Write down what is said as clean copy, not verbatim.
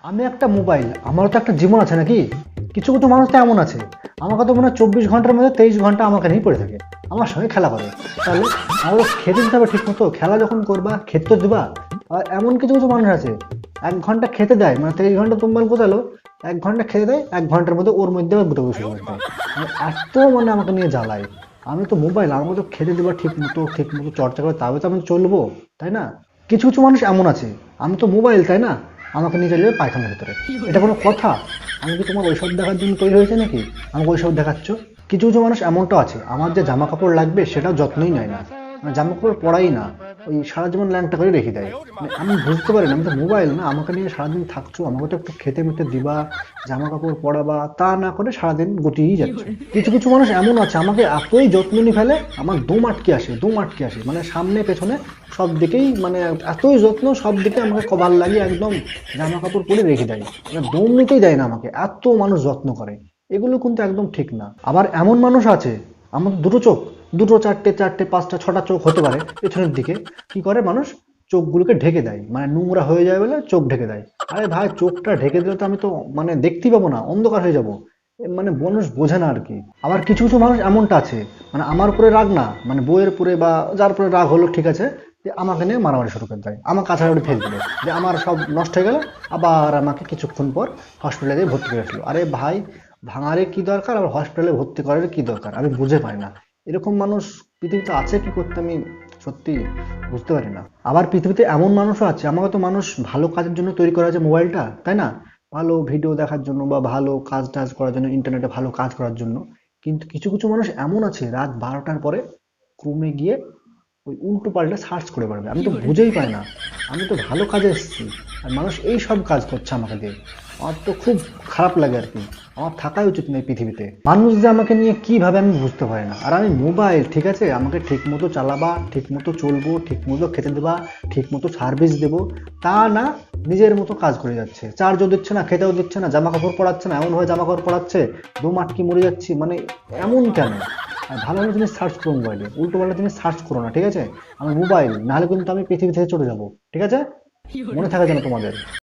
আমি একটা মোবাইল, আমারও তো একটা জীবন আছে নাকি? কিছু কিছু মানুষ তো এমন আছে, আমাকে তো মনে হয় 24 ঘন্টার মধ্যে 23 ঘন্টা আমাকে নিয়েই পড়ে থাকে, আমার সঙ্গে খেলা করে। তাহলে আমাকে খেতে দিতে হবে ঠিক মতো, খেলা যখন করবা খেতে তো দিবা। আর এমন কিছু কিছু মানুষ আছে, 1 ঘন্টা খেতে দেয়, মানে 23 ঘন্টা মোবাইল কোথালো, 1 ঘন্টা খেতে দেয়, 1 ঘন্টার মধ্যে ওর মধ্যে আবার গুতো শুরু করে দেয়। মানে এত মানে আমাকে নিয়ে জ্বালায়। আমি তো মোবাইল, আমাকে তো খেতে দিবা ঠিক মতো চর্চা করে, তবে তো আমি চলবো, তাই না? কিছু কিছু মানুষ এমন আছে, আমি তো মোবাইল, তাই না, আমাকে নিয়ে চলে যাবে পায়খানার ভিতরে। এটা কোনো কথা? আমি কি তোমার ওইসব দেখার জন্য তৈরি হয়েছে নাকি আমাকে ওইসব দেখাচ্ছ? কিছু কিছু মানুষ এমনটাও আছে, আমার যে জামা কাপড় লাগবে সেটাও যত্নই নেয় না, মানে জামা কাপড় পরাই না, ওই সারা জীবন ল্যাংটা করে রেখে দেয়। মানে আমি বুঝতে পারি না, আমি তো মোবাইল না, আমাকে নিয়ে সারাদিন থাকছো, আমাকে তো একটু খেতে মেতে দিবা, জামা কাপড় পরাবা, তা না করে সারাদিন গুটিয়েই যাচ্ছে। কিছু কিছু মানুষ এমন আছে, আমাকে এতই যত্ন নিয়ে ফেলে, আমার দম আটকে আসে, মানে সামনে পেছনে সব দিকেই, মানে এতই যত্ন, সব দিকে আমাকে কভার লাগিয়ে একদম জামা কাপড় পরে রেখে দেয়, মানে দম নিতেই দেয় না আমাকে, এত মানুষ যত্ন করে। এগুলো কিন্তু একদম ঠিক না। আবার এমন মানুষ আছে, আমার দুটো চোখ, দুটো চারটে চারটে পাঁচটা ছটা চোখ হতে পারে পেছনের দিকে, কি করে মানুষ চোখগুলোকে ঢেকে দেয়, মানে নোংরা হয়ে যায় বলে চোখ ঢেকে দেয়। আরে ভাই, চোখটা ঢেকে দিলে তো আমি তো মানে দেখতেই পাবো না, অন্ধকার হয়ে যাব। মানে মানুষ বোঝে না আর কি। আবার কিছু কিছু মানুষ এমনটা আছে, মানে আমার উপরে রাগ না, মানে বইয়ের উপরে বা যার উপরে রাগ হলো ঠিক আছে, যে আমাকে নিয়ে মারামারি শুরু করে দেয়, আমার কাছাকাছি ফেল দিল, যে আমার সব নষ্ট হয়ে গেল, আবার আমাকে কিছুক্ষণ পর হসপিটালে দিয়ে ভর্তি করে আসলো। আরে ভাই, ভাঙারে কি দরকার, আর হসপিটালে ভর্তি করার কি দরকার, আমি বুঝে পাই না। এরকম মানুষ পৃথিবীতে আছে কি করতে, আমি সত্যি বুঝতে পারি না। আবার পৃথিবীতে এমন মানুষও আছে, আমাকে তো মানুষ ভালো কাজের জন্য তৈরি করা হয়েছে মোবাইলটা, তাই না? ভালো ভিডিও দেখার জন্য বা ভালো কাজ টাজ করার জন্য, ইন্টারনেটে ভালো কাজ করার জন্য। কিন্তু কিছু কিছু মানুষ এমন আছে, রাত 12টার পরে ক্রমে গিয়ে ওই উল্টো পাল্টা সার্চ করে বেড়াবে, আমি তো বুঝেই পাই না। আমি তো ভালো কাজে এসেছি, আর মানুষ এই সব কাজ করছে আমাকে দিয়ে। আমার তো খুব খারাপ লাগে আর কি। আমার থাকাই উচিত না এই পৃথিবীতে। মানুষ যে আমাকে নিয়ে কি ভাবে আমি বুঝতে পারি না। আর আমি মোবাইল, ঠিক আছে, আমাকে ঠিক মতো চালাবা, ঠিক মতো চলবো, ঠিক মতো খেতে দেবা, ঠিক মতো সার্ভিস দেবো, তা না, নিজের মতো কাজ করে যাচ্ছে, চার্জও দিচ্ছে না, খেতেও দিচ্ছে না, জামা কাপড় পরাচ্ছে না, এমন ভাবে জামা কাপড় পরাচ্ছে দম আটকে মরে যাচ্ছি, মানে এমন কেন? আর ভালো ভালো জিনিস সার্চ করো মোবাইলে, উল্টো পাল্টা জিনিস সার্চ করো না, ঠিক আছে? আমি মোবাইল, নাহলে কিন্তু আমি পৃথিবী থেকে চলে যাবো, ঠিক আছে? মনে থাকে যেন তোমাদের।